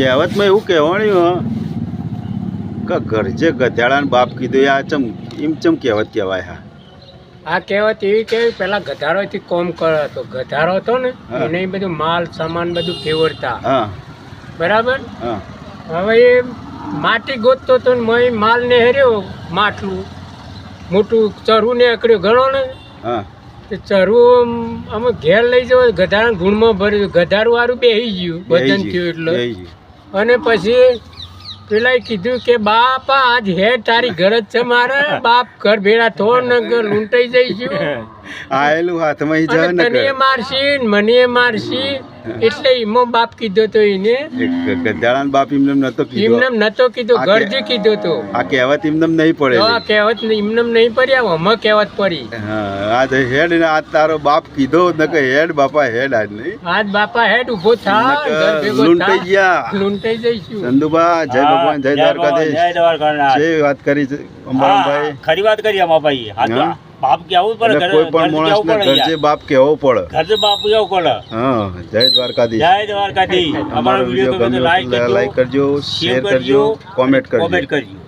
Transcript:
કહેવતમાં એવું કહેવાયું કે ઘરજે ગધાડાને બાપ કીધું આ ચમ એમ ચમ કહેવત કહેવાય. હા આ કહેવત એવી કે પેલા ગધારોથી કોમ કરતો ગધારો હતો ને એને બધું માલ સામાન બધું ફેવરતા. હા બરાબર. હા હવે એ માટી ગોતતો હતો ને મય માલ ને હેર્યો માટલું મોટું ચરવું ને એકડ્યો ઘણો ને હા તે ચરવું અમે ઘેર લઈ જવો ગધારા ગુણમાં ભર્યું ગધારું વાળું બેસી ગયું વજન થયું એટલે અને પછી પેલા કીધું કે બાપા આજ હે તારી ઘર જ છે મારે બાપ ઘર ભેળા થોડ ને લૂંટાઈ જઈશું આયેલું હાથમાં જ અને તને મારશી ને મને મારશી એટલે એમાં બાપ કીધો તો એને ગધાડાનો બાપ એમને નતો કીધો. એમને નતો કીધો ઘરજી કીધો તો. આ કહેવત એમને નહીં પડે. આ કહેવત એમને નહીં પડી આમાં કહેવત પડી. હા આજ હેડ ને આજ તારો બાપ કીધો ન કે હેડ બાપા હેડ આજ નહીં આજ બાપા હેડ ઉભો થા લૂંટાઈ ગયા લૂંટાઈ જઈશું. ચંદુબા જય ભગવાન જય દ્વારકાધીશ. જે વાત કરી છે અંબારામભાઈ ખરી વાત કરી અમાભાઈ. હા બાપ કેવું પડે કોઈ પણ માણસને ઘરજે બાપ કહેવો પડે. ઘરજે બાપ કેવું પડે. હા જય દ્વારકાધીશ. જય દ્વારકાધીશ. અમારો વિડીયો ગમ્યો લાઈક કરજો, શેર કરજો, કોમેન્ટ કરજો. કોમેન્ટ કરજો.